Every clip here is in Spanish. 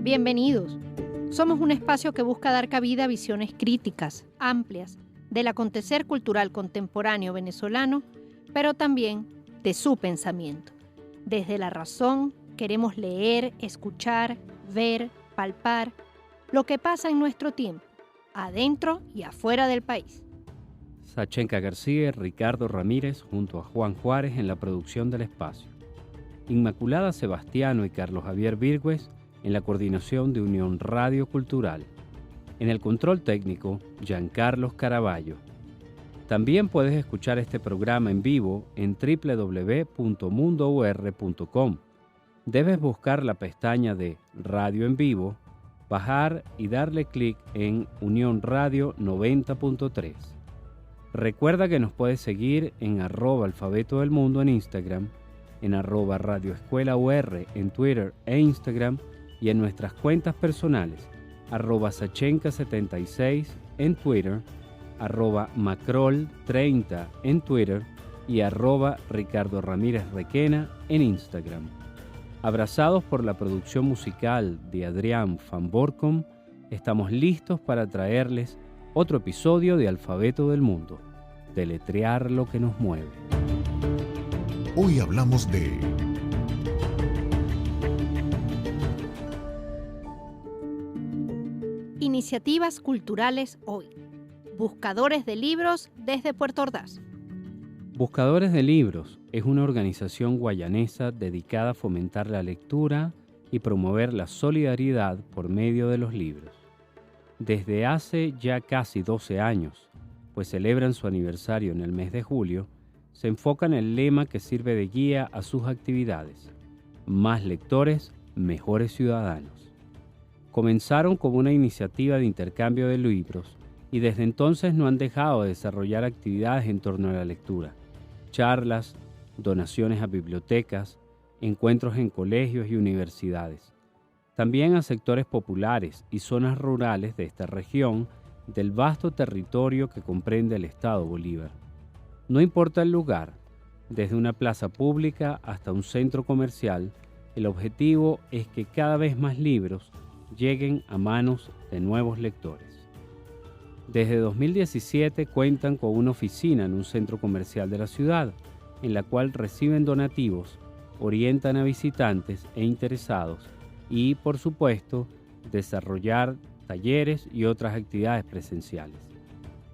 Bienvenidos. Somos un espacio que busca dar cabida a visiones críticas, amplias, del acontecer cultural contemporáneo venezolano, pero también de su pensamiento. Desde la razón queremos leer, escuchar, ver, palpar lo que pasa en nuestro tiempo, adentro y afuera del país. Sachenka García y Ricardo Ramírez junto a Juan Juárez en la producción del espacio. Inmaculada Sebastiano y Carlos Javier Virgües en la coordinación de Unión Radio Cultural. En el control técnico, Giancarlos Caraballo. También puedes escuchar este programa en vivo en www.mundour.com. Debes buscar la pestaña de Radio en Vivo, bajar y darle clic en Unión Radio 90.3. Recuerda que nos puedes seguir en @alfabeto del mundo en Instagram, en @radioescuelaur en Twitter e Instagram y en nuestras cuentas personales, @sachenka76 en Twitter, @macrol30 en Twitter y @Ricardo Ramírez Requena en Instagram. Abrazados por la producción musical de Adrián Van Borkom, estamos listos para traerles otro episodio de Alfabeto del Mundo, deletrear lo que nos mueve. Hoy hablamos de Iniciativas culturales hoy. Buscadores de libros desde Puerto Ordaz. Buscadores de Libros es una organización guayanesa dedicada a fomentar la lectura y promover la solidaridad por medio de los libros. Desde hace ya casi 12 años, pues celebran su aniversario en el mes de julio, se enfocan en el lema que sirve de guía a sus actividades: más lectores, mejores ciudadanos. Comenzaron como una iniciativa de intercambio de libros y desde entonces no han dejado de desarrollar actividades en torno a la lectura, charlas, donaciones a bibliotecas, encuentros en colegios y universidades. También a sectores populares y zonas rurales de esta región del vasto territorio que comprende el Estado Bolívar. No importa el lugar, desde una plaza pública hasta un centro comercial, el objetivo es que cada vez más libros lleguen a manos de nuevos lectores. Desde 2017 cuentan con una oficina en un centro comercial de la ciudad, en la cual reciben donativos, orientan a visitantes e interesados y, por supuesto, desarrollar talleres y otras actividades presenciales.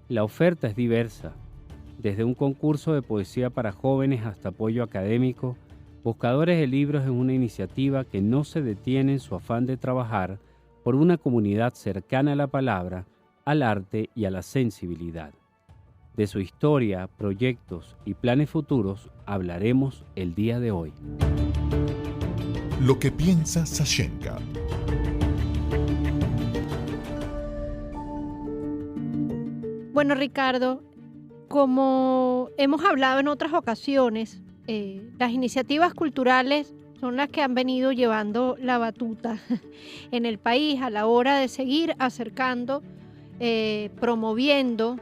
La oferta es diversa, desde un concurso de poesía para jóvenes hasta apoyo académico. Buscadores de Libros es una iniciativa que no se detiene en su afán de trabajar por una comunidad cercana a la palabra, al arte y a la sensibilidad. De su historia, proyectos y planes futuros hablaremos el día de hoy. Lo que piensa Sachenka. Bueno, Ricardo, como hemos hablado en otras ocasiones, las iniciativas culturales son las que han venido llevando la batuta en el país a la hora de seguir acercando, promoviendo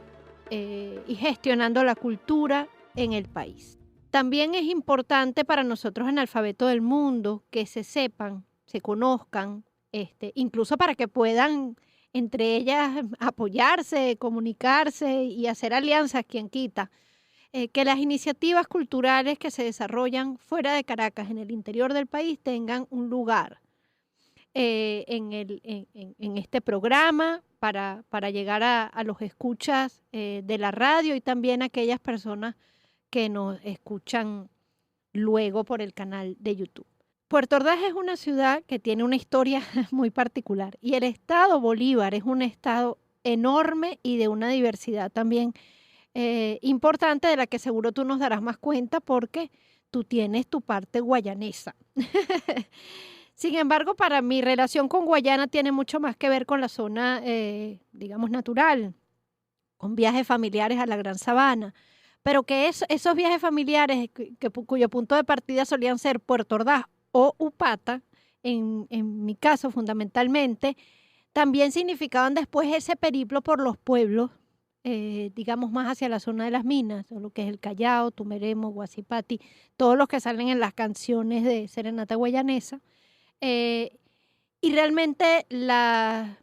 y gestionando la cultura en el país. También es importante para nosotros en Alfabeto del Mundo que se sepan, se conozcan, incluso para que puedan entre ellas apoyarse, comunicarse y hacer alianzas, quien quita, que las iniciativas culturales que se desarrollan fuera de Caracas, en el interior del país, tengan un lugar en este programa para llegar a los escuchas de la radio y también a aquellas personas que nos escuchan luego por el canal de YouTube. Puerto Ordaz es una ciudad que tiene una historia muy particular y el estado Bolívar es un estado enorme y de una diversidad también importante, de la que seguro tú nos darás más cuenta porque tú tienes tu parte guayanesa. Sin embargo, para mi relación con Guayana tiene mucho más que ver con la zona, digamos, natural, con viajes familiares a la Gran Sabana, pero que esos viajes familiares cuyo punto de partida solían ser Puerto Ordaz o Upata, en mi caso fundamentalmente, también significaban después ese periplo por los pueblos, digamos más hacia la zona de las minas, todo lo que es el Callao, Tumeremo, Guasipati, todos los que salen en las canciones de Serenata Guayanesa, Y realmente la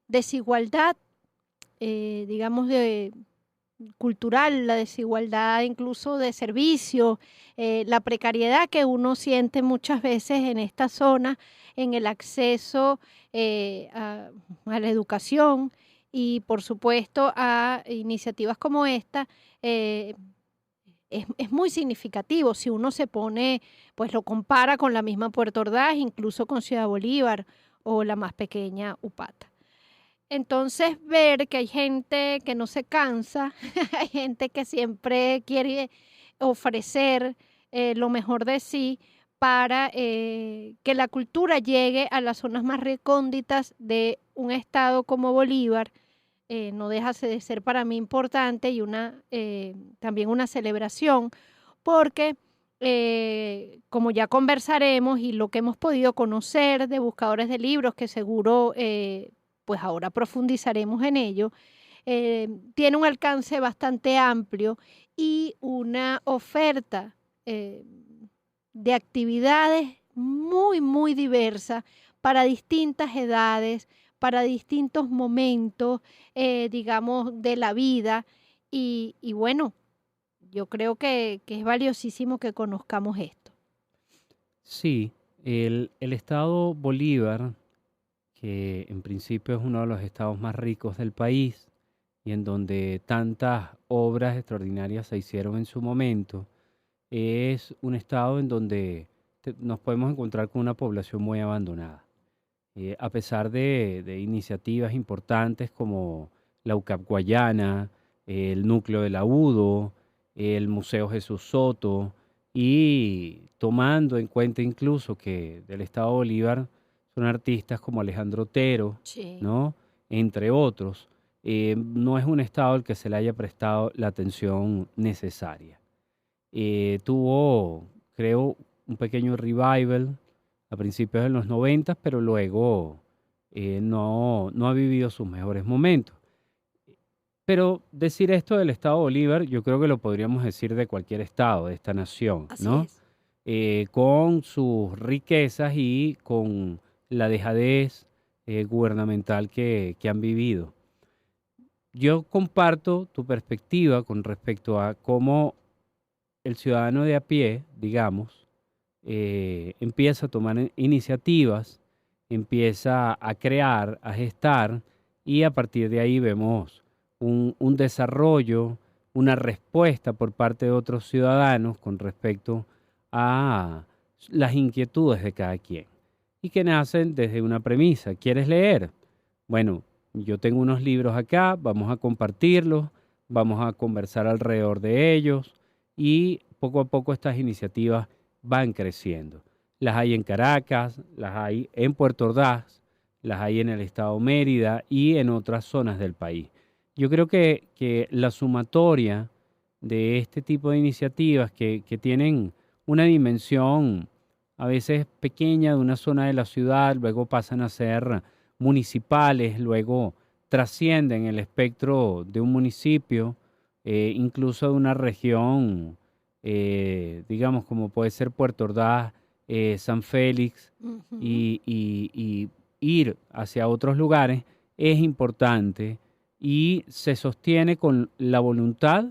desigualdad, digamos, cultural, la desigualdad incluso de servicio, la precariedad que uno siente muchas veces en esta zona, en el acceso a la educación y por supuesto a iniciativas como esta, es muy significativo. Si uno se pone, pues lo compara con la misma Puerto Ordaz, incluso con Ciudad Bolívar o la más pequeña Upata. Entonces, ver que hay gente que no se cansa, hay gente que siempre quiere ofrecer lo mejor de sí para que la cultura llegue a las zonas más recónditas de un estado como Bolívar, no deja de ser para mí importante y también una celebración, porque como ya conversaremos y lo que hemos podido conocer de buscadores de libros, que seguro pues ahora profundizaremos en ello, tiene un alcance bastante amplio y una oferta de actividades muy, muy diversa para distintas edades, para distintos momentos, digamos, de la vida. Y bueno, yo creo que es valiosísimo que conozcamos esto. Sí, el estado Bolívar, que en principio es uno de los estados más ricos del país y en donde tantas obras extraordinarias se hicieron en su momento, es un estado en donde nos podemos encontrar con una población muy abandonada. A pesar de iniciativas importantes como la UCAP Guayana, el Núcleo de la UDO, el Museo Jesús Soto, y tomando en cuenta incluso que del estado Bolívar son artistas como Alejandro Otero, Sí. ¿no? Entre otros, no es un estado al que se le haya prestado la atención necesaria. Tuvo, creo, un pequeño revival a principios de los 90, pero luego no ha vivido sus mejores momentos. Pero decir esto del estado Bolívar, yo creo que lo podríamos decir de cualquier estado de esta nación, Así ¿no? es. Con sus riquezas y con la dejadez gubernamental que han vivido. Yo comparto tu perspectiva con respecto a cómo el ciudadano de a pie, digamos, empieza a tomar iniciativas, empieza a crear, a gestar, y a partir de ahí vemos un desarrollo, una respuesta por parte de otros ciudadanos con respecto a las inquietudes de cada quien y que nacen desde una premisa. ¿Quieres leer? Bueno, yo tengo unos libros acá, vamos a compartirlos, vamos a conversar alrededor de ellos y poco a poco estas iniciativas van creciendo. Las hay en Caracas, las hay en Puerto Ordaz, las hay en el estado Mérida y en otras zonas del país. Yo creo que la sumatoria de este tipo de iniciativas que tienen una dimensión a veces pequeña de una zona de la ciudad, luego pasan a ser municipales, luego trascienden el espectro de un municipio, incluso de una región, digamos como puede ser Puerto Ordaz, San Félix, Ujú. y ir hacia otros lugares es importante y se sostiene con la voluntad,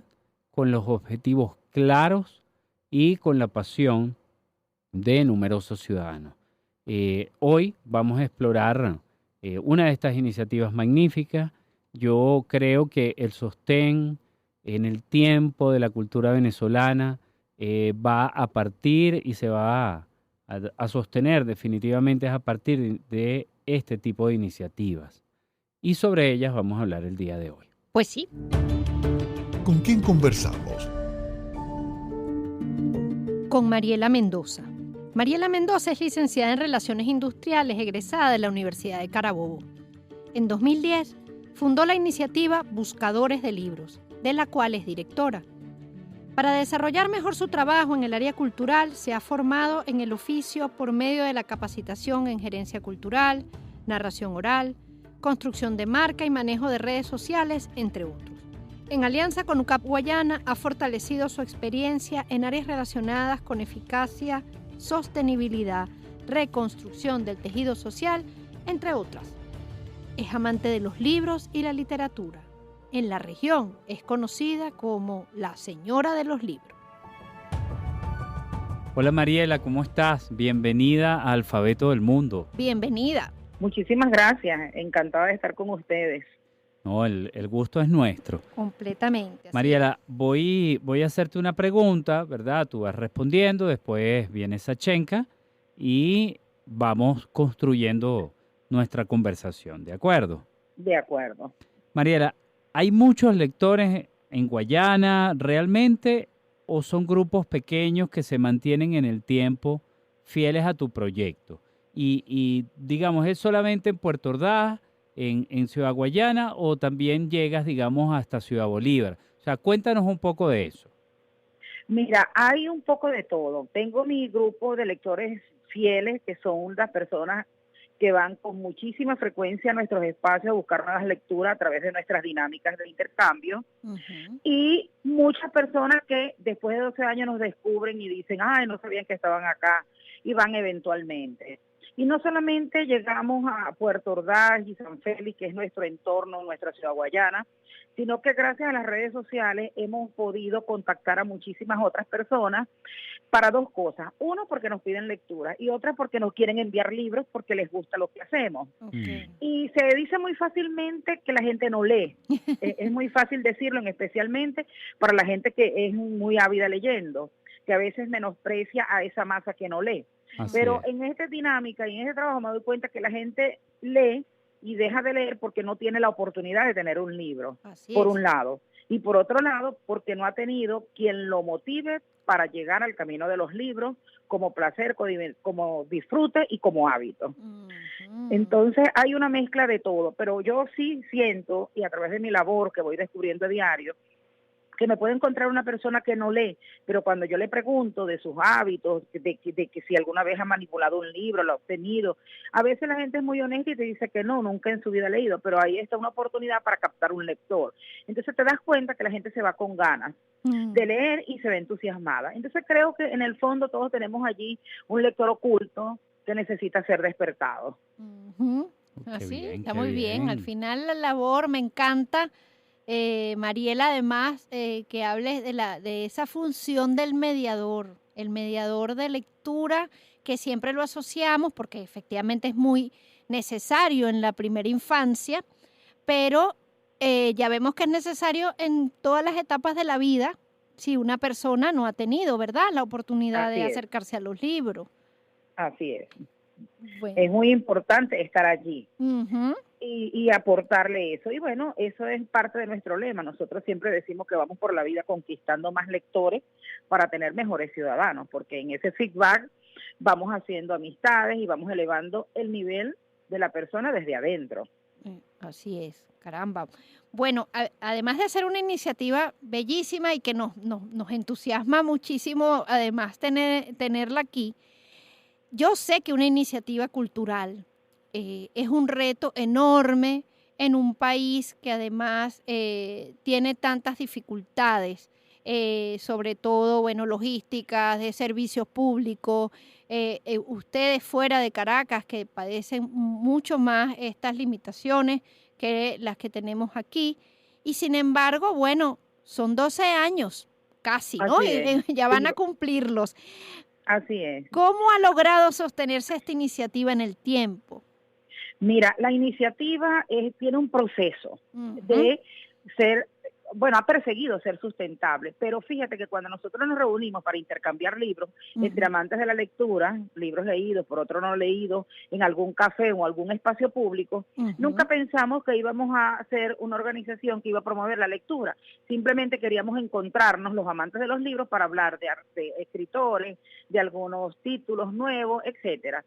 con los objetivos claros y con la pasión de numerosos ciudadanos. Hoy vamos a explorar una de estas iniciativas magníficas. Yo creo que el sostén en el tiempo de la cultura venezolana va a partir y se va a sostener definitivamente a partir de este tipo de iniciativas. Y sobre ellas vamos a hablar el día de hoy. Pues sí. ¿Con quién conversamos? Con Mariela Mendoza. Mariela Mendoza es licenciada en Relaciones Industriales, egresada de la Universidad de Carabobo. En 2010 fundó la iniciativa Buscadores de Libros, de la cual es directora. Para desarrollar mejor su trabajo en el área cultural, se ha formado en el oficio por medio de la capacitación en gerencia cultural, narración oral, construcción de marca y manejo de redes sociales, entre otros. En alianza con UCAP Guayana, ha fortalecido su experiencia en áreas relacionadas con eficacia, sostenibilidad, reconstrucción del tejido social, entre otras. Es amante de los libros y la literatura. En la región es conocida como la señora de los libros. Hola Mariela, ¿cómo estás? Bienvenida a Alfabeto del Mundo. Bienvenida. Muchísimas gracias, encantada de estar con ustedes. No, el gusto es nuestro. Completamente. Mariela, voy a hacerte una pregunta, ¿verdad? Tú vas respondiendo, después viene Sachenka y vamos construyendo nuestra conversación, ¿de acuerdo? De acuerdo. Mariela, ¿hay muchos lectores en Guayana realmente o son grupos pequeños que se mantienen en el tiempo fieles a tu proyecto? Y digamos, ¿es solamente en Puerto Ordaz, en Ciudad Guayana o también llegas, digamos, hasta Ciudad Bolívar? O sea, cuéntanos un poco de eso. Mira, hay un poco de todo. Tengo mi grupo de lectores fieles, que son las personas que van con muchísima frecuencia a nuestros espacios a buscar nuevas lecturas a través de nuestras dinámicas de intercambio. Y muchas personas que después de 12 años nos descubren y dicen, ay, no sabían que estaban acá, y van eventualmente. Y no solamente llegamos a Puerto Ordaz y San Félix, que es nuestro entorno, nuestra ciudad guayana, sino que gracias a las redes sociales hemos podido contactar a muchísimas otras personas para dos cosas. Uno, porque nos piden lectura, y otra, porque nos quieren enviar libros porque les gusta lo que hacemos. Okay. Y se dice muy fácilmente que la gente no lee. Es muy fácil decirlo, especialmente para la gente que es muy ávida leyendo, que a veces menosprecia a esa masa que no lee. Pero en esta dinámica y en este trabajo me doy cuenta que la gente lee y deja de leer porque no tiene la oportunidad de tener un libro, por un lado. Y por otro lado, porque no ha tenido quien lo motive para llegar al camino de los libros como placer, como disfrute y como hábito. Entonces hay una mezcla de todo, pero yo sí siento, y a través de mi labor que voy descubriendo a diario, que me puede encontrar una persona que no lee, pero cuando yo le pregunto de sus hábitos, de que si alguna vez ha manipulado un libro, lo ha obtenido, a veces la gente es muy honesta y te dice que no, nunca en su vida ha leído, pero ahí está una oportunidad para captar un lector. Entonces te das cuenta que la gente se va con ganas de leer y se ve entusiasmada. Entonces creo que en el fondo todos tenemos allí un lector oculto que necesita ser despertado. Así, está muy bien. Al final la labor me encanta. Mariela, además, que hables de esa función del mediador, el mediador de lectura, que siempre lo asociamos porque efectivamente es muy necesario en la primera infancia, pero ya vemos que es necesario en todas las etapas de la vida si una persona no ha tenido, ¿verdad?, la oportunidad de acercarse a los libros. Así es. Bueno. Es muy importante estar allí. Y aportarle eso. Y bueno, eso es parte de nuestro lema. Nosotros siempre decimos que vamos por la vida conquistando más lectores para tener mejores ciudadanos, porque en ese feedback vamos haciendo amistades y vamos elevando el nivel de la persona desde adentro. Así es, caramba. Bueno, además de ser una iniciativa bellísima y que nos entusiasma muchísimo, además tenerla aquí, yo sé que una iniciativa cultural es un reto enorme en un país que además tiene tantas dificultades, sobre todo, bueno, logísticas, de servicios públicos. Ustedes fuera de Caracas que padecen mucho más estas limitaciones que las que tenemos aquí. Y sin embargo, bueno, son 12 años casi, ¿no? Ya van a cumplirlos. Así es. ¿Cómo ha logrado sostenerse esta iniciativa en el tiempo? Mira, la iniciativa tiene un proceso de ser, bueno, ha perseguido ser sustentable, pero fíjate que cuando nosotros nos reunimos para intercambiar libros entre amantes de la lectura, libros leídos por otros no leídos, en algún café o algún espacio público, nunca pensamos que íbamos a ser una organización que iba a promover la lectura. Simplemente queríamos encontrarnos los amantes de los libros para hablar de escritores, de algunos títulos nuevos, etcétera.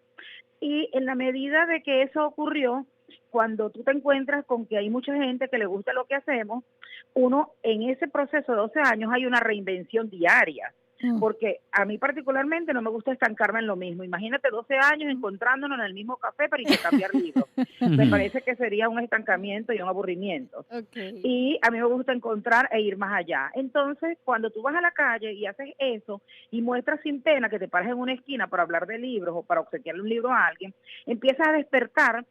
Y en la medida de que eso ocurrió, cuando tú te encuentras con que hay mucha gente que le gusta lo que hacemos, uno en ese proceso de 12 años hay una reinvención diaria. porque a mí particularmente no me gusta estancarme en lo mismo. Imagínate 12 años encontrándonos en el mismo café para intercambiar libros. Me parece que sería un estancamiento y un aburrimiento. Okay. Y a mí me gusta encontrar e ir más allá. Entonces, cuando tú vas a la calle y haces eso y muestras sin pena que te paras en una esquina para hablar de libros o para obsequiarle un libro a alguien, empiezas a despertar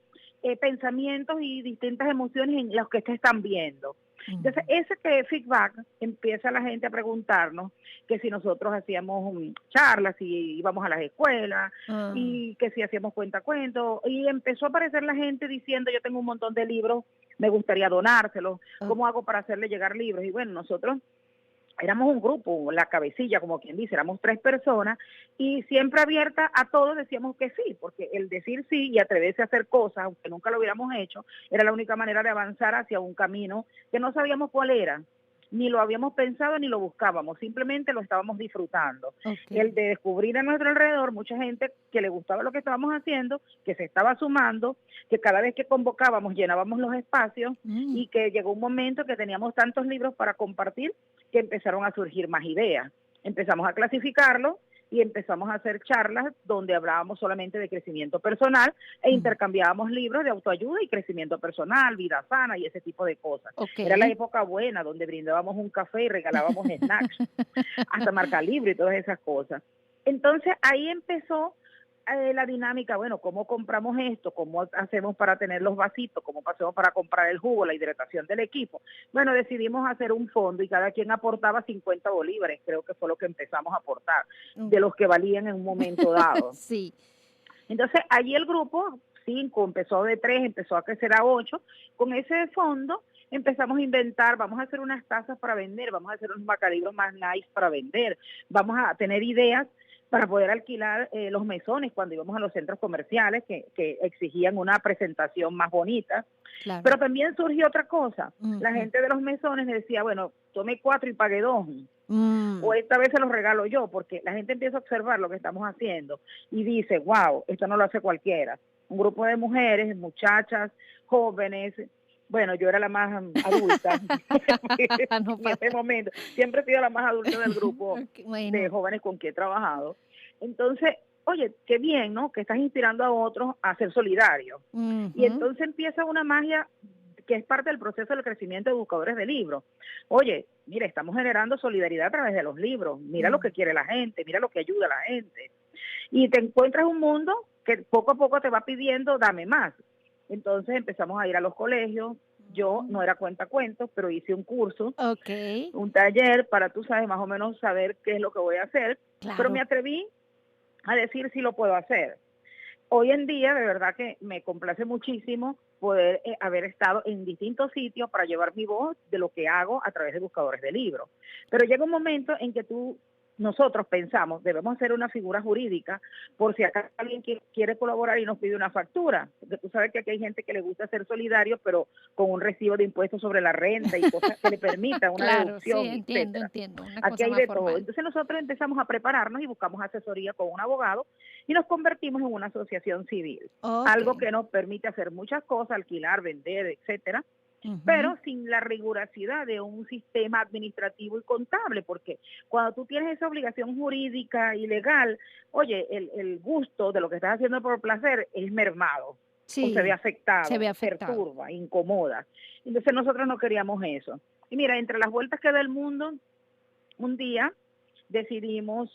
pensamientos y distintas emociones en los que te están viendo. Entonces, ese feedback empieza la gente a preguntarnos que si nosotros hacíamos charlas, si íbamos a las escuelas y que si hacíamos cuentacuentos. Y empezó a aparecer la gente diciendo, yo tengo un montón de libros, me gustaría donárselos, ¿cómo hago para hacerle llegar libros? Y bueno, nosotros éramos un grupo, la cabecilla, como quien dice, éramos 3 personas y siempre abierta a todos decíamos que sí, porque el decir sí y atreverse a hacer cosas, aunque nunca lo hubiéramos hecho, era la única manera de avanzar hacia un camino que no sabíamos cuál era, ni lo habíamos pensado ni lo buscábamos, simplemente lo estábamos disfrutando. Okay. El de descubrir a nuestro alrededor mucha gente que le gustaba lo que estábamos haciendo, que se estaba sumando, que cada vez que convocábamos llenábamos los espacios y que llegó un momento que teníamos tantos libros para compartir que empezaron a surgir más ideas. Empezamos a clasificarlo y empezamos a hacer charlas donde hablábamos solamente de crecimiento personal e intercambiábamos libros de autoayuda y crecimiento personal, vida sana y ese tipo de cosas. Okay. Era la época buena donde brindábamos un café y regalábamos snacks, hasta marcalibro y todas esas cosas. Entonces ahí empezó la dinámica, bueno, ¿cómo compramos esto? ¿Cómo hacemos para tener los vasitos? ¿Cómo hacemos para comprar el jugo, la hidratación del equipo? Bueno, decidimos hacer un fondo y cada quien aportaba 50 bolívares, creo que fue lo que empezamos a aportar, de los que valían en un momento dado. Sí. Entonces, allí el grupo, 5, empezó de 3, empezó a crecer a 8, con ese fondo empezamos a inventar, vamos a hacer unas tazas para vender, vamos a hacer unos macalibros más nice para vender, vamos a tener ideas para poder alquilar los mesones cuando íbamos a los centros comerciales que exigían una presentación más bonita. Claro. Pero también surgió otra cosa. La gente de los mesones me decía, bueno, tome 4 y pague 2. O esta vez se los regalo yo, porque la gente empieza a observar lo que estamos haciendo y dice, wow, esto no lo hace cualquiera. Un grupo de mujeres, muchachas, jóvenes. Bueno, yo era la más adulta en ese momento. Siempre he sido la más adulta del grupo de jóvenes con que he trabajado. Entonces, oye, qué bien, ¿no? Que estás inspirando a otros a ser solidarios. Y entonces empieza una magia que es parte del proceso del crecimiento de buscadores de libros. Oye, mira, estamos generando solidaridad a través de los libros. Mira lo que quiere la gente, mira lo que ayuda a la gente. Y te encuentras un mundo que poco a poco te va pidiendo, dame más. Entonces empezamos a ir a los colegios. Yo no era cuentacuentos, pero hice un curso, un taller para, tú sabes, más o menos saber qué es lo que voy a hacer. Claro. Pero me atreví a decir si lo puedo hacer. Hoy en día, de verdad que me complace muchísimo poder haber estado en distintos sitios para llevar mi voz de lo que hago a través de buscadores de libros. Pero llega un momento en que nosotros pensamos, debemos hacer una figura jurídica por si acá alguien quiere colaborar y nos pide una factura. Porque tú sabes que aquí hay gente que le gusta ser solidario, pero con un recibo de impuestos sobre la renta y cosas que le permitan una deducción. Sí, entiendo. Aquí hay de todo. Entonces nosotros empezamos a prepararnos y buscamos asesoría con un abogado y nos convertimos en una asociación civil. Algo que nos permite hacer muchas cosas, alquilar, vender, etcétera. Pero sin la rigurosidad de un sistema administrativo y contable, porque cuando tú tienes esa obligación jurídica y legal, oye, el gusto de lo que estás haciendo por placer es mermado, o se ve afectado, perturba, incomoda. Entonces nosotros no queríamos eso. Y mira, entre las vueltas que da el mundo, un día decidimos,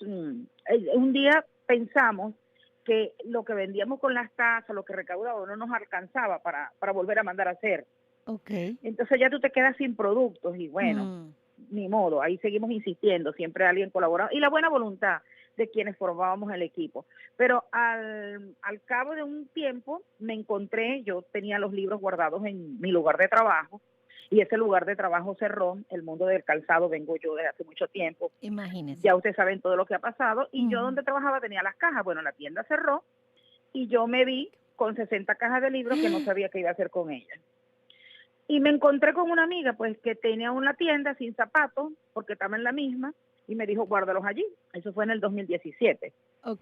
pensamos que lo que vendíamos con las tasas, lo que recaudábamos no nos alcanzaba para volver a mandar a hacer. Entonces ya tú te quedas sin productos y bueno, ni modo, ahí seguimos insistiendo, siempre alguien colaborando y la buena voluntad de quienes formábamos el equipo. Pero al cabo de un tiempo me encontré, yo tenía los libros guardados en mi lugar de trabajo y ese lugar de trabajo cerró. El mundo del calzado vengo yo desde hace mucho tiempo. Imagínense. Ya ustedes saben todo lo que ha pasado y yo donde trabajaba tenía las cajas. Bueno, la tienda cerró y yo me vi con 60 cajas de libros que no sabía qué iba a hacer con ellas. Y me encontré con una amiga, pues, que tenía una tienda sin zapatos, porque estaba en la misma, y me dijo, guárdalos allí. Eso fue en el 2017.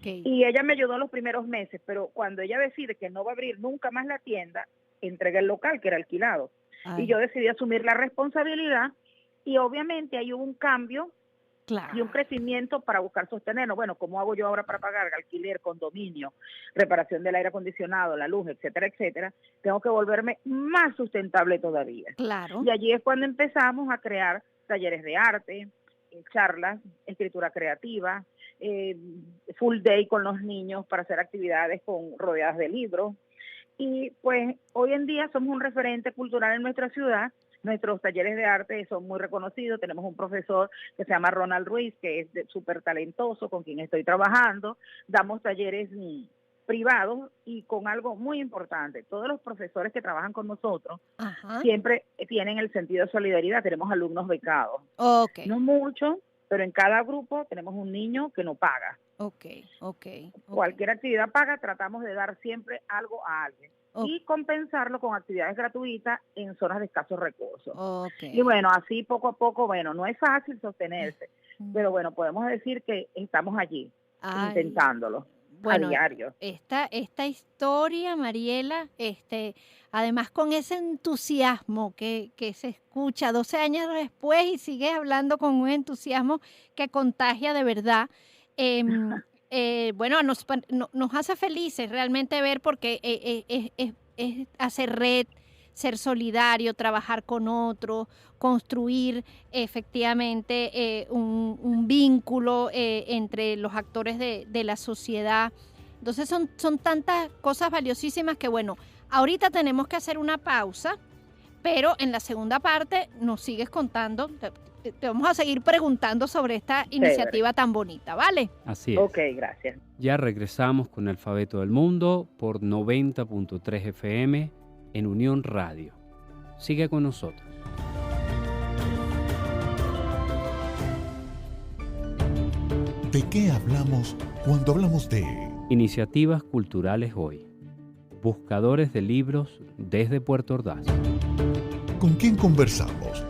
Y ella me ayudó los primeros meses, pero cuando ella decide que no va a abrir nunca más la tienda, entregué el local, que era alquilado. Y yo decidí asumir la responsabilidad, y obviamente ahí hubo un cambio Claro. y un crecimiento para buscar sostenernos. Bueno, ¿cómo hago yo ahora para pagar alquiler, condominio, reparación del aire acondicionado, la luz, etcétera, etcétera? Tengo que volverme más sustentable todavía. Claro. Y allí es cuando empezamos a crear talleres de arte, charlas, escritura creativa, full day con los niños para hacer actividades rodeadas de libros. Y pues hoy en día somos un referente cultural en nuestra ciudad. Nuestros talleres de arte son muy reconocidos. Tenemos un profesor que se llama Ronald Ruiz, que es súper talentoso, con quien estoy trabajando. Damos talleres privados y con algo muy importante. Todos los profesores que trabajan con nosotros Ajá. siempre tienen el sentido de solidaridad. Tenemos alumnos becados. Ok. No mucho, pero en cada grupo tenemos un niño que no paga. Ok. Cualquier actividad paga, tratamos de dar siempre algo a alguien. Y compensarlo con actividades gratuitas en zonas de escasos recursos. Okay. Y bueno, así poco a poco, bueno, no es fácil sostenerse, pero bueno, podemos decir que estamos allí, intentándolo, bueno, a diario. Esta historia, Mariela, además con ese entusiasmo que se escucha 12 años después y sigues hablando con un entusiasmo que contagia de verdad. Bueno, nos hace felices realmente ver porque es hacer red, ser solidario, trabajar con otros, construir efectivamente un vínculo entre los actores de la sociedad. Entonces son tantas cosas valiosísimas que bueno, ahorita tenemos que hacer una pausa, pero en la segunda parte nos sigues contando. Te vamos a seguir preguntando sobre esta iniciativa tan bonita, ¿vale? Así es. Ok, gracias. Ya regresamos con Alfabeto del Mundo por 90.3 FM en Unión Radio. Sigue con nosotros. ¿De qué hablamos cuando hablamos de Iniciativas culturales hoy? Buscadores de libros desde Puerto Ordaz. ¿Con quién conversamos?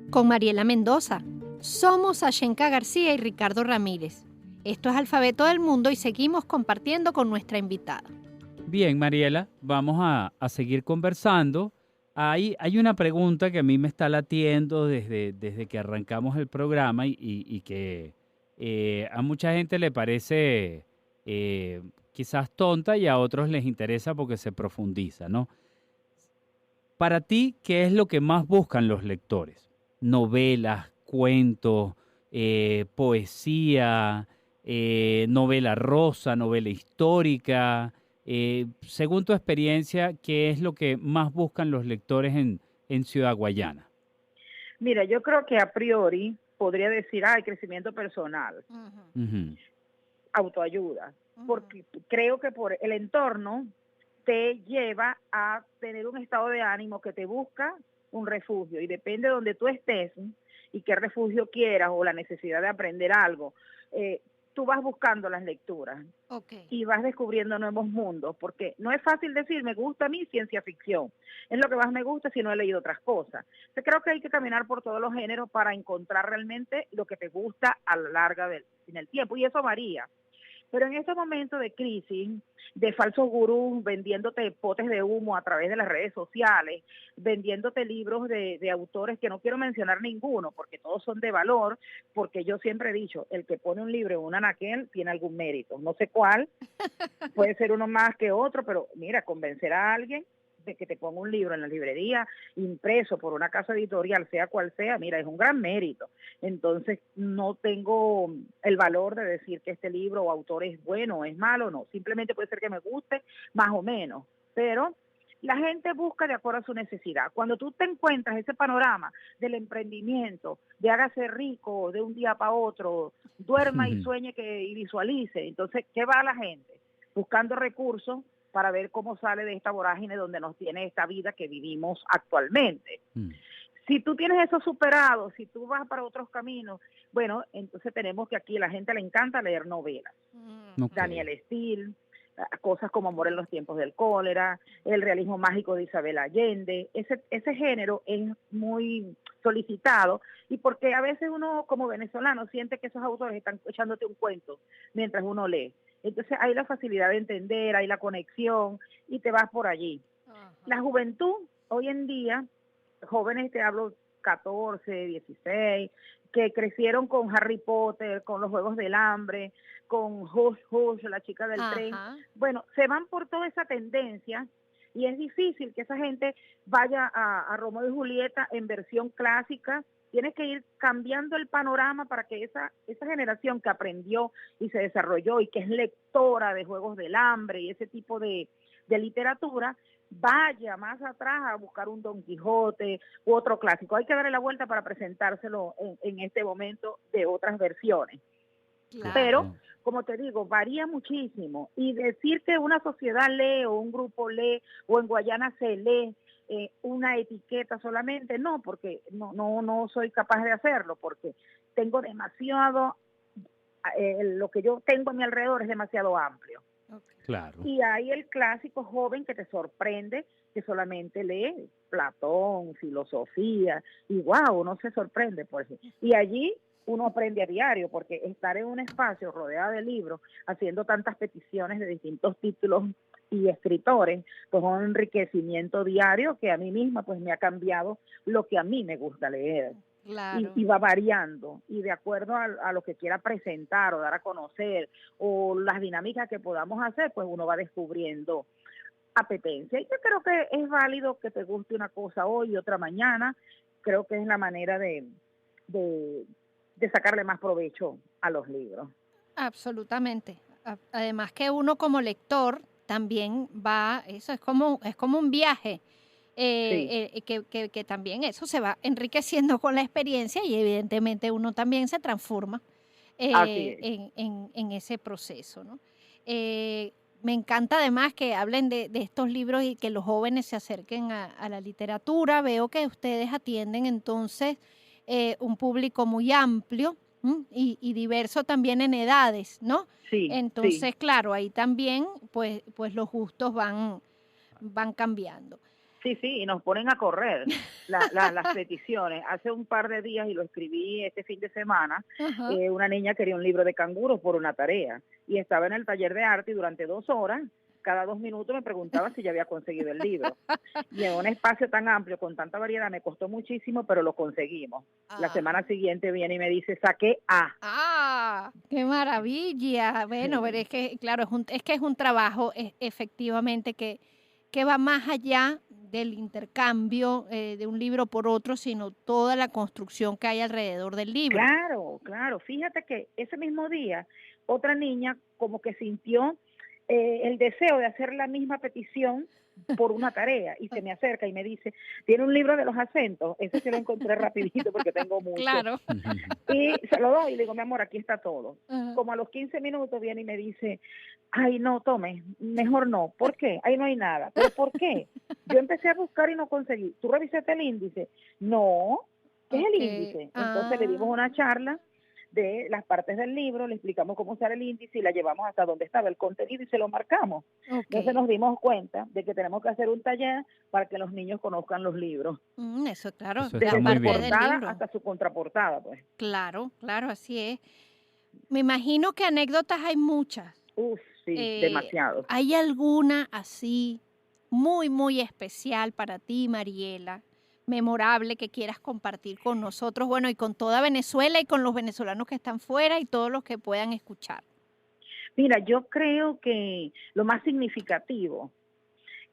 Con Mariela Mendoza. Somos Ashenka García y Ricardo Ramírez. Esto es Alfabeto del Mundo y seguimos compartiendo con nuestra invitada. Bien, Mariela, vamos a seguir conversando. Hay una pregunta que a mí me está latiendo desde que arrancamos el programa y que a mucha gente le parece quizás tonta y a otros les interesa porque se profundiza, ¿no? Para ti, ¿qué es lo que más buscan los lectores? Novelas, cuentos, poesía, novela rosa, novela histórica. Según tu experiencia, ¿qué es lo que más buscan los lectores en Ciudad Guayana? Mira, yo creo que a priori podría decir, crecimiento personal, autoayuda, porque creo que por el entorno te lleva a tener un estado de ánimo que te busca un refugio y depende de donde tú estés y qué refugio quieras o la necesidad de aprender algo, tú vas buscando las lecturas y vas descubriendo nuevos mundos, porque no es fácil decir, me gusta a mí ciencia ficción, es lo que más me gusta si no he leído otras cosas. Entonces, creo que hay que caminar por todos los géneros para encontrar realmente lo que te gusta a lo largo en el tiempo, y eso varía. Pero en estos momentos de crisis, de falsos gurús vendiéndote potes de humo a través de las redes sociales, vendiéndote libros de autores que no quiero mencionar ninguno, porque todos son de valor, porque yo siempre he dicho, el que pone un libro en un anaquel tiene algún mérito. No sé cuál, puede ser uno más que otro, pero mira, convencer a alguien de que te ponga un libro en la librería impreso por una casa editorial, sea cual sea, mira, es un gran mérito. Entonces, no tengo el valor de decir que este libro o autor es bueno o es malo, no. Simplemente puede ser que me guste más o menos, pero la gente busca de acuerdo a su necesidad. Cuando tú te encuentras ese panorama del emprendimiento, de hágase rico de un día para otro, duerma y sueñe y visualice, entonces, ¿qué va la gente? Buscando recursos para ver cómo sale de esta vorágine donde nos tiene esta vida que vivimos actualmente. Si tú tienes eso superado, si tú vas para otros caminos, bueno, entonces tenemos que aquí a la gente le encanta leer novelas. Daniel Steele, cosas como Amor en los tiempos del cólera, el realismo mágico de Isabel Allende, ese género es muy solicitado y porque a veces uno como venezolano siente que esos autores están echándote un cuento mientras uno lee. Entonces hay la facilidad de entender, hay la conexión y te vas por allí. La juventud, hoy en día, jóvenes te hablo 14, 16, que crecieron con Harry Potter, con los Juegos del Hambre, con Hush Hush, la chica del tren. Ajá. Bueno, se van por toda esa tendencia y es difícil que esa gente vaya a Romeo y Julieta en versión clásica. Tienes que ir cambiando el panorama para que esa generación que aprendió y se desarrolló y que es lectora de Juegos del Hambre y ese tipo de literatura, vaya más atrás a buscar un Don Quijote u otro clásico. Hay que darle la vuelta para presentárselo en este momento de otras versiones. Claro. Pero, como te digo, varía muchísimo. Y decir que una sociedad lee o un grupo lee o en Guayana se lee una etiqueta solamente, no, porque no soy capaz de hacerlo, porque tengo demasiado, lo que yo tengo a mi alrededor es demasiado amplio. Claro. Y hay el clásico joven que te sorprende, que solamente lee Platón, filosofía, y wow, uno se sorprende por eso. Y allí uno aprende a diario, porque estar en un espacio rodeado de libros, haciendo tantas peticiones de distintos títulos y escritores, pues un enriquecimiento diario que a mí misma pues me ha cambiado lo que a mí me gusta leer. Claro. Y va variando, y de acuerdo a lo que quiera presentar o dar a conocer, o las dinámicas que podamos hacer, pues uno va descubriendo apetencia. Y yo creo que es válido que te guste una cosa hoy y otra mañana. Creo que es la manera de sacarle más provecho a los libros. Absolutamente. Además que uno como lector también va, eso es como un viaje, que también eso se va enriqueciendo con la experiencia y evidentemente uno también se transforma Así es. en ese proceso, ¿no? Me encanta además que hablen de estos libros y que los jóvenes se acerquen a la literatura. Veo que ustedes atienden entonces un público muy amplio y diverso también en edades, ¿no? Sí, Entonces, sí. claro, ahí también pues los gustos van cambiando. Sí, y nos ponen a correr las peticiones. Hace un par de días, y lo escribí este fin de semana, Ajá. una niña quería un libro de canguros por una tarea y estaba en el taller de arte y durante 2 horas, cada 2 minutos me preguntaba si ya había conseguido el libro. Y en un espacio tan amplio, con tanta variedad, me costó muchísimo, pero lo conseguimos. La Ah. semana siguiente viene y me dice, saqué A. ¡Ah! ¡Qué maravilla! Bueno, pero es que, claro, es un trabajo efectivamente que va más allá del intercambio de un libro por otro, sino toda la construcción que hay alrededor del libro. Claro. Fíjate que ese mismo día, otra niña como que sintió el deseo de hacer la misma petición por una tarea y se me acerca y me dice, ¿tiene un libro de los acentos? Ese sí lo encontré rapidito porque tengo mucho. Claro. Y se lo doy y le digo, mi amor, aquí está todo. Ajá. Como a los 15 minutos viene y me dice, ay, no, tome, mejor no. ¿Por qué? Ahí no hay nada. ¿Pero por qué? Yo empecé a buscar y no conseguí. ¿Tú revisaste el índice? No. ¿Qué es el Ok. índice? Entonces le dimos una charla de las partes del libro, le explicamos cómo usar el índice y la llevamos hasta donde estaba el contenido y se lo marcamos. Ok. Entonces nos dimos cuenta de que tenemos que hacer un taller para que los niños conozcan los libros. Eso, claro, Eso la está Desde muy su parte bien. del portada libro. hasta su contraportada, pues. Claro, así es. Me imagino que anécdotas hay muchas. Sí, demasiado. ¿Hay alguna así muy, muy especial para ti, Mariela? Memorable que quieras compartir con nosotros, bueno, y con toda Venezuela y con los venezolanos que están fuera y todos los que puedan escuchar. Mira, yo creo que lo más significativo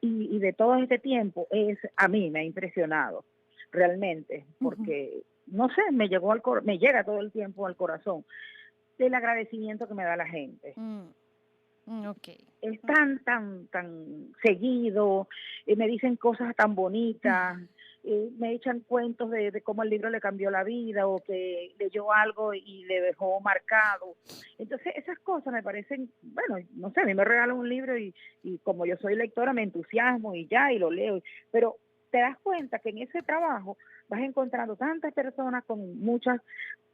y de todo este tiempo a mí me ha impresionado realmente, porque, no sé, me llega todo el tiempo al corazón el agradecimiento que me da la gente. Ok. Es tan seguido, me dicen cosas tan bonitas, me echan cuentos de cómo el libro le cambió la vida o que leyó algo y le dejó marcado. Entonces esas cosas me parecen, bueno, no sé, a mí me regalan un libro y como yo soy lectora me entusiasmo y lo leo, pero te das cuenta que en ese trabajo vas encontrando tantas personas con muchas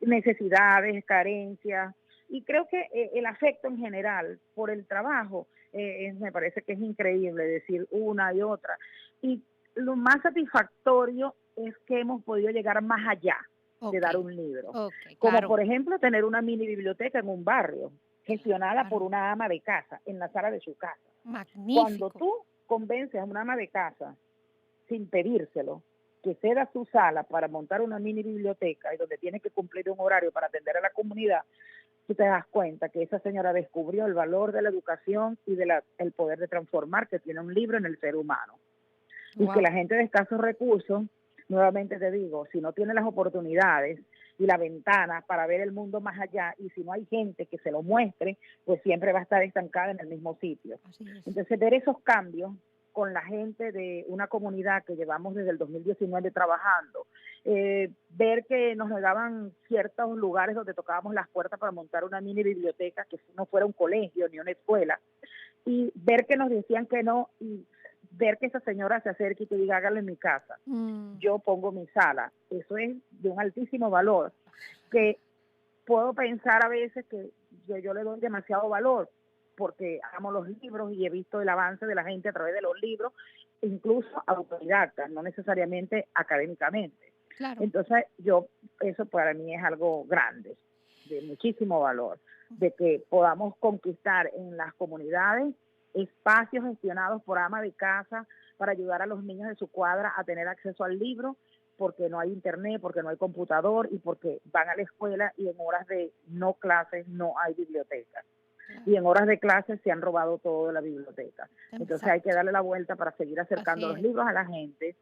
necesidades, carencias, y creo que el afecto en general por el trabajo me parece que es increíble decir una y otra. Y lo más satisfactorio es que hemos podido llegar más allá de dar un libro. Como Claro. por ejemplo tener una mini biblioteca en un barrio, gestionada por una ama de casa, en la sala de su casa. Magnífico. Cuando tú convences a una ama de casa, sin pedírselo, que ceda su sala para montar una mini biblioteca y donde tiene que cumplir un horario para atender a la comunidad, tú te das cuenta que esa señora descubrió el valor de la educación y el poder de transformar que tiene un libro en el ser humano. Y que la gente de escasos recursos, nuevamente te digo, si no tiene las oportunidades y la ventana para ver el mundo más allá, y si no hay gente que se lo muestre, pues siempre va a estar estancada en el mismo sitio. Entonces, ver esos cambios con la gente de una comunidad que llevamos desde el 2019 trabajando, ver que nos daban ciertos lugares donde tocábamos las puertas para montar una mini biblioteca, que no fuera un colegio ni una escuela, y ver que nos decían que no, y ver que esa señora se acerque y te diga, hágalo en mi casa, yo pongo mi sala. Eso es de un altísimo valor, que puedo pensar a veces que yo le doy demasiado valor, porque amo los libros y he visto el avance de la gente a través de los libros, incluso autodidactas, no necesariamente académicamente. Claro. Entonces, eso para mí es algo grande, de muchísimo valor, de que podamos conquistar en las comunidades espacios gestionados por ama de casa para ayudar a los niños de su cuadra a tener acceso al libro, porque no hay internet, porque no hay computador y porque van a la escuela y en horas de no clases no hay biblioteca. Y en horas de clases se han robado todo de la biblioteca. Entonces hay que darle la vuelta para seguir acercando los libros a la gente,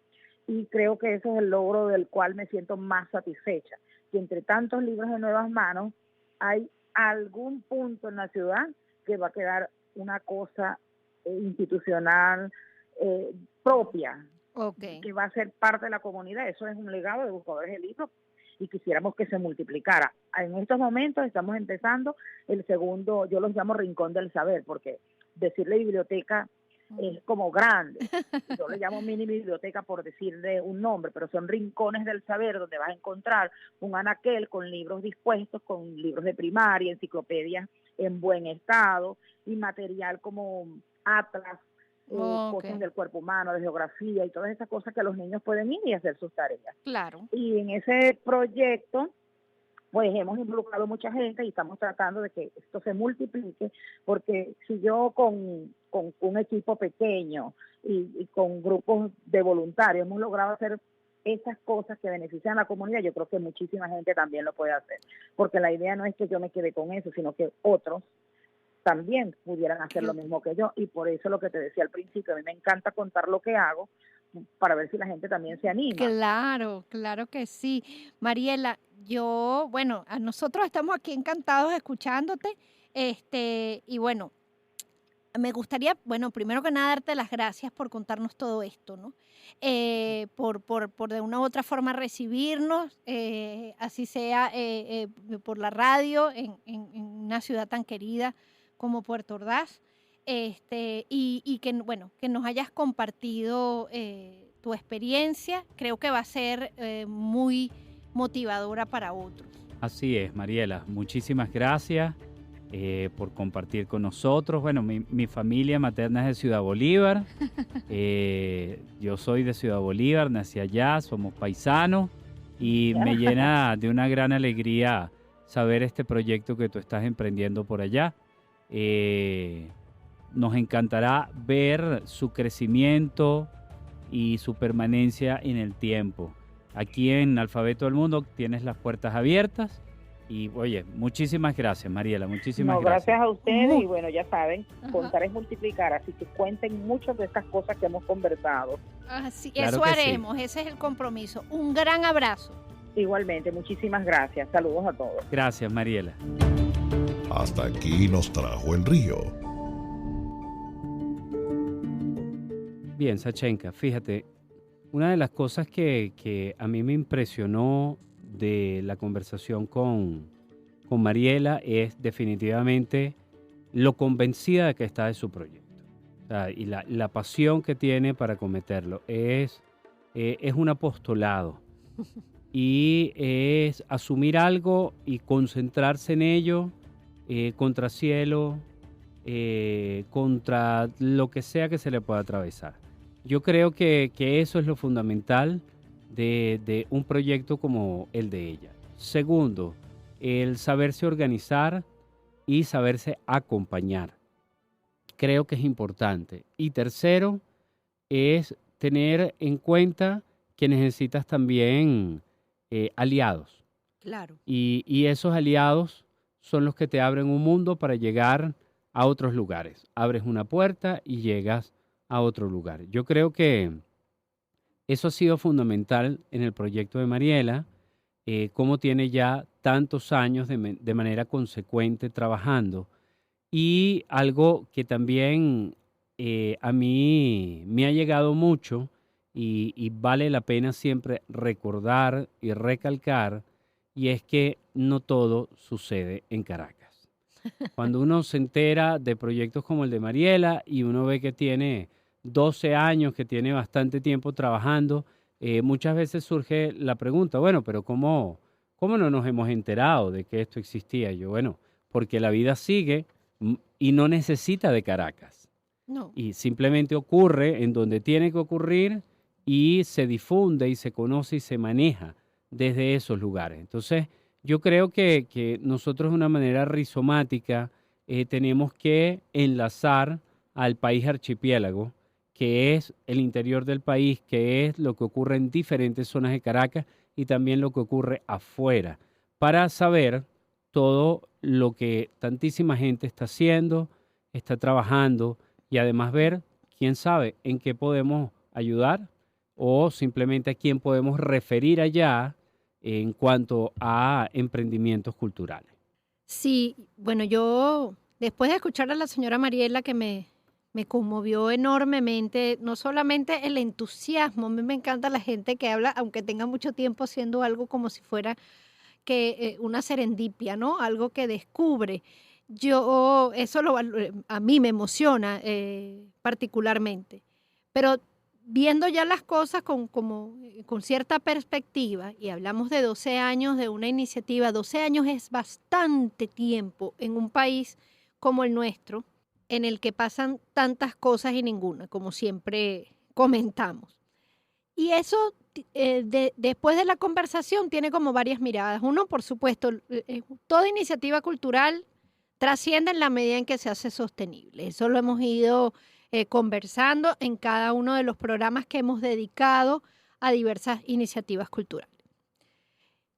y creo que ese es el logro del cual me siento más satisfecha, que entre tantos libros de nuevas manos hay algún punto en la ciudad que va a quedar una cosa institucional propia, que va a ser parte de la comunidad. Eso es un legado de Buscadores de Libros y quisiéramos que se multiplicara. En estos momentos estamos empezando el segundo, yo los llamo Rincón del Saber, porque decirle biblioteca es como grande. Yo le llamo mini biblioteca por decirle un nombre, pero son rincones del saber donde vas a encontrar un anaquel con libros dispuestos, con libros de primaria, enciclopedias en buen estado y material como atlas, cosas del cuerpo humano, de geografía y todas esas cosas que los niños pueden ir y hacer sus tareas. Claro. Y en ese proyecto pues hemos involucrado mucha gente y estamos tratando de que esto se multiplique, porque si yo con un equipo pequeño y con grupos de voluntarios hemos logrado hacer esas cosas que benefician a la comunidad, yo creo que muchísima gente también lo puede hacer, porque la idea no es que yo me quede con eso, sino que otros también pudieran hacer lo mismo que yo, y por eso lo que te decía al principio, a mí me encanta contar lo que hago, para ver si la gente también se anima. Claro, claro que sí. Mariela, a nosotros estamos aquí encantados escuchándote, y bueno, me gustaría, primero que nada, darte las gracias por contarnos todo esto, ¿no? Por de una u otra forma recibirnos, así sea por la radio en una ciudad tan querida como Puerto Ordaz. Y que nos hayas compartido tu experiencia, creo que va a ser muy motivadora para otros. Así es, Mariela, muchísimas gracias por compartir con nosotros. Bueno, mi familia materna es de Ciudad Bolívar, yo soy de Ciudad Bolívar, nací allá, somos paisanos y me llena de una gran alegría saber este proyecto que tú estás emprendiendo por allá. Nos encantará ver su crecimiento y su permanencia en el tiempo. Aquí en Alfabeto del Mundo tienes las puertas abiertas y, oye, muchísimas gracias, Mariela, muchísimas gracias. Gracias a ustedes y bueno, ya saben, contar es multiplicar, así que cuenten muchas de estas cosas que hemos conversado. Así, claro, eso haremos, sí. Ese es el compromiso. Un gran abrazo. Igualmente, muchísimas gracias. Saludos a todos. Gracias, Mariela. Hasta aquí nos trajo el río. Bien, Sachenka, fíjate, una de las cosas que a mí me impresionó de la conversación con Mariela es definitivamente lo convencida de que está de su proyecto. O sea, y la pasión que tiene para cometerlo. Es un apostolado y es asumir algo y concentrarse en ello contra cielo, contra lo que sea que se le pueda atravesar. Yo creo que eso es lo fundamental de un proyecto como el de ella. Segundo, el saberse organizar y saberse acompañar. Creo que es importante. Y tercero, es tener en cuenta que necesitas también aliados. Claro. Y esos aliados son los que te abren un mundo para llegar a otros lugares. Abres una puerta y llegas a otro lugar. Yo creo que eso ha sido fundamental en el proyecto de Mariela, cómo tiene ya tantos años de manera consecuente trabajando. Y algo que también a mí me ha llegado mucho y vale la pena siempre recordar y recalcar, y es que no todo sucede en Caracas. Cuando uno se entera de proyectos como el de Mariela y uno ve que tiene 12 años, que tiene bastante tiempo trabajando, muchas veces surge la pregunta, bueno, pero ¿cómo no nos hemos enterado de que esto existía? Yo, bueno, porque la vida sigue y no necesita de Caracas. No. Y simplemente ocurre en donde tiene que ocurrir y se difunde y se conoce y se maneja desde esos lugares. Entonces, yo creo que nosotros de una manera rizomática tenemos que enlazar al país archipiélago, que es el interior del país, que es lo que ocurre en diferentes zonas de Caracas y también lo que ocurre afuera, para saber todo lo que tantísima gente está haciendo, está trabajando y además ver, quién sabe, en qué podemos ayudar o simplemente a quién podemos referir allá en cuanto a emprendimientos culturales. Sí, bueno, yo después de escuchar a la señora Mariela que me conmovió enormemente, no solamente el entusiasmo, a mí me encanta la gente que habla, aunque tenga mucho tiempo haciendo algo como si fuera que una serendipia, ¿no? Algo que descubre. Yo, a mí me emociona particularmente, pero viendo ya las cosas con cierta perspectiva, y hablamos de 12 años de una iniciativa, 12 años es bastante tiempo en un país como el nuestro, en el que pasan tantas cosas y ninguna, como siempre comentamos. Y eso, después de la conversación, tiene como varias miradas. Uno, por supuesto, toda iniciativa cultural trasciende en la medida en que se hace sostenible. Eso lo hemos ido conversando en cada uno de los programas que hemos dedicado a diversas iniciativas culturales.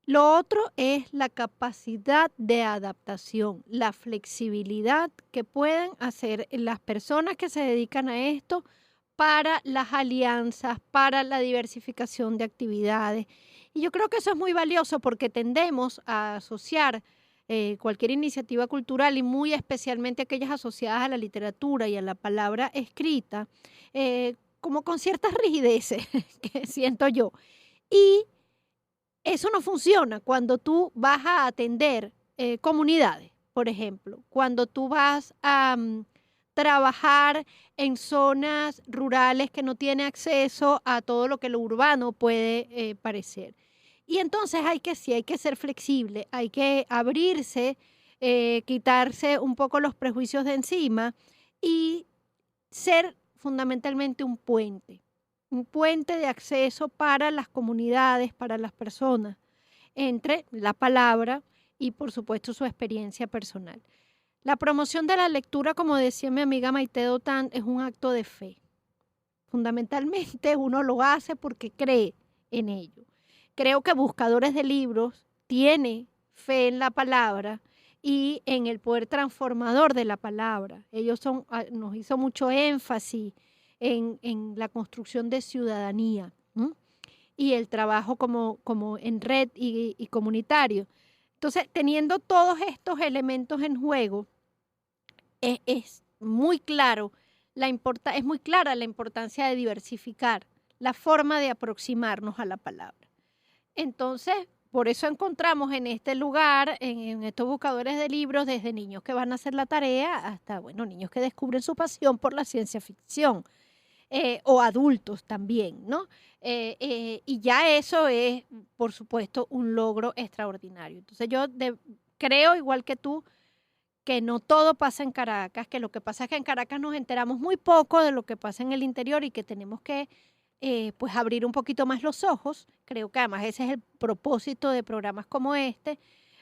Lo otro es la capacidad de adaptación, la flexibilidad que pueden hacer las personas que se dedican a esto para las alianzas, para la diversificación de actividades. Y yo creo que eso es muy valioso porque tendemos a asociar cualquier iniciativa cultural y muy especialmente aquellas asociadas a la literatura y a la palabra escrita, como con ciertas rigideces que siento yo. Y eso no funciona cuando tú vas a atender comunidades, por ejemplo, cuando tú vas a trabajar en zonas rurales que no tienen acceso a todo lo que lo urbano puede parecer. Y entonces hay que ser flexible, hay que abrirse, quitarse un poco los prejuicios de encima y ser fundamentalmente un puente de acceso para las comunidades, para las personas, entre la palabra y, por supuesto, su experiencia personal. La promoción de la lectura, como decía mi amiga Maite Dotán, es un acto de fe. Fundamentalmente uno lo hace porque cree en ello. Creo que Buscadores de Libros tiene fe en la palabra y en el poder transformador de la palabra. Nos hizo mucho énfasis en la construcción de ciudadanía, ¿m? Y el trabajo como en red y comunitario. Entonces, teniendo todos estos elementos en juego, es muy clara la importancia de diversificar la forma de aproximarnos a la palabra. Entonces, por eso encontramos en este lugar, en estos buscadores de libros, desde niños que van a hacer la tarea hasta, bueno, niños que descubren su pasión por la ciencia ficción. O adultos también, ¿no? Y ya eso es, por supuesto, un logro extraordinario. Entonces yo creo, igual que tú, que no todo pasa en Caracas, que lo que pasa es que en Caracas nos enteramos muy poco de lo que pasa en el interior y que tenemos que pues abrir un poquito más los ojos. Creo que además ese es el propósito de programas como este,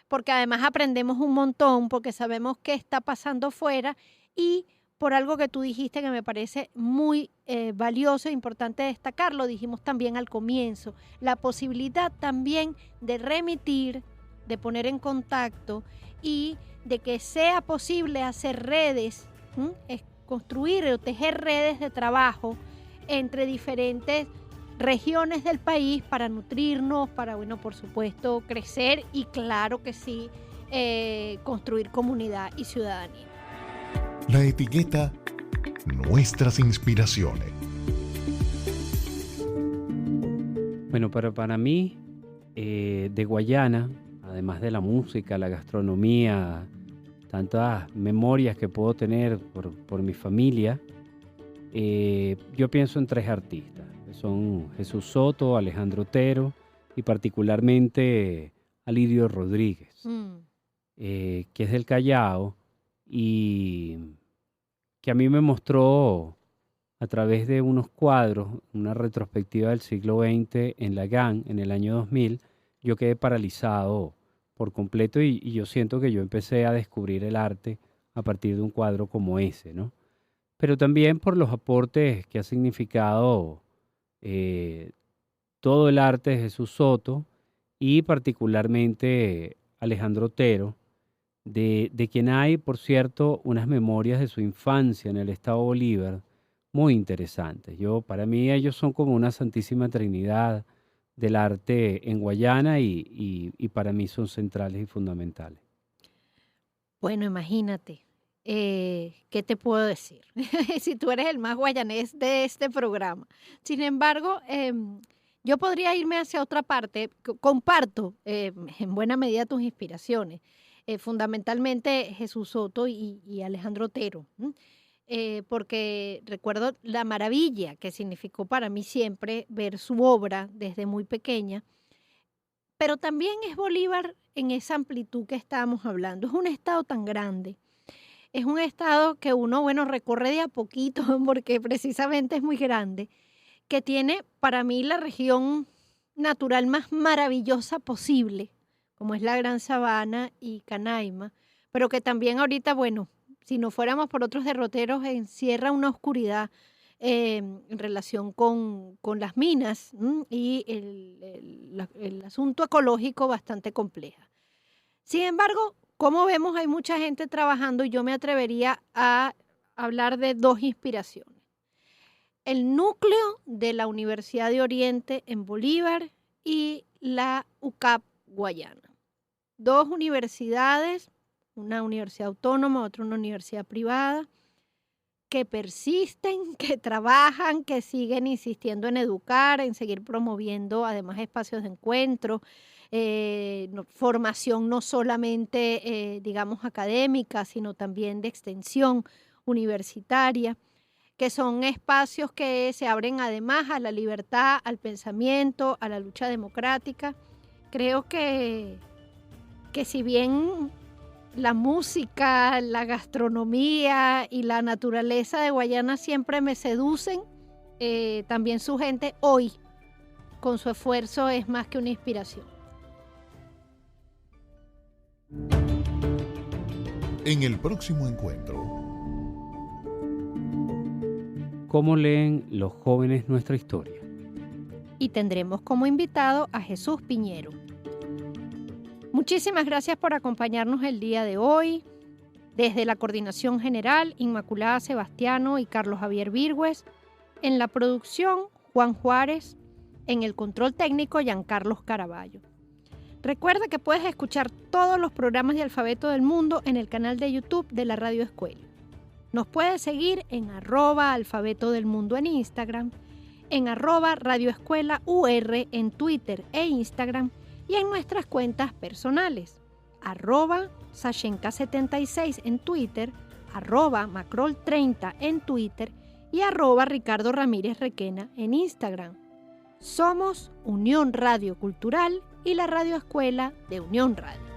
porque además aprendemos un montón, porque sabemos qué está pasando fuera y por algo que tú dijiste que me parece muy valioso e importante destacar, lo dijimos también al comienzo, la posibilidad también de remitir, de poner en contacto y de que sea posible hacer redes, construir o tejer redes de trabajo entre diferentes regiones del país para nutrirnos, para, bueno, por supuesto, crecer y claro que sí, construir comunidad y ciudadanía. La etiqueta Nuestras Inspiraciones. Bueno, para mí, de Guayana, además de la música, la gastronomía, tantas memorias que puedo tener por mi familia, yo pienso en 3 artistas, que son Jesús Soto, Alejandro Otero y particularmente Alirio Rodríguez, que es del Callao y que a mí me mostró a través de unos cuadros, una retrospectiva del siglo XX en la GAN en el año 2000, yo quedé paralizado por completo y yo siento que yo empecé a descubrir el arte a partir de un cuadro como ese, ¿no? Pero también por los aportes que ha significado todo el arte de Jesús Soto y particularmente Alejandro Otero, de quien hay, por cierto, unas memorias de su infancia en el estado Bolívar muy interesantes. Para mí ellos son como una santísima trinidad del arte en Guayana y para mí son centrales y fundamentales. Bueno, imagínate, ¿qué te puedo decir? Si tú eres el más guayanés de este programa. Sin embargo, yo podría irme hacia otra parte. Comparto en buena medida tus inspiraciones. Fundamentalmente Jesús Soto y Alejandro Otero, porque recuerdo la maravilla que significó para mí siempre ver su obra desde muy pequeña, pero también es Bolívar en esa amplitud que estábamos hablando. Es un estado tan grande, es un estado que uno, bueno, recorre de a poquito porque precisamente es muy grande, que tiene para mí la región natural más maravillosa posible, como es la Gran Sabana y Canaima, pero que también ahorita, bueno, si no fuéramos por otros derroteros, encierra una oscuridad en relación con las minas y el asunto ecológico bastante compleja. Sin embargo, como vemos, hay mucha gente trabajando y yo me atrevería a hablar de 2 inspiraciones. El núcleo de la Universidad de Oriente en Bolívar y la UCAP Guayana. 2 universidades, una universidad autónoma, otra una universidad privada, que persisten, que trabajan, que siguen insistiendo en educar, en seguir promoviendo además espacios de encuentro, formación no solamente, digamos, académica, sino también de extensión universitaria, que son espacios que se abren además a la libertad, al pensamiento, a la lucha democrática. Creo que si bien la música, la gastronomía y la naturaleza de Guayana siempre me seducen, también su gente hoy, con su esfuerzo, es más que una inspiración. En el próximo encuentro. ¿Cómo leen los jóvenes nuestra historia? Y tendremos como invitado a Jesús Piñero. Muchísimas gracias por acompañarnos el día de hoy. Desde la Coordinación General, Inmaculada Sebastiano y Carlos Javier Virgües. En la producción, Juan Juárez. En el control técnico, Giancarlos Caraballo. Recuerda que puedes escuchar todos los programas de Alfabeto del Mundo en el canal de YouTube de la Radio Escuela. Nos puedes seguir en @Alfabeto del Mundo en Instagram, en @Radio Escuela UR en Twitter e Instagram y en nuestras cuentas personales, @Sashenka76 en Twitter, @Macrol30 en Twitter y @Ricardo Ramírez Requena en Instagram. Somos Unión Radio Cultural y la Radio Escuela de Unión Radio.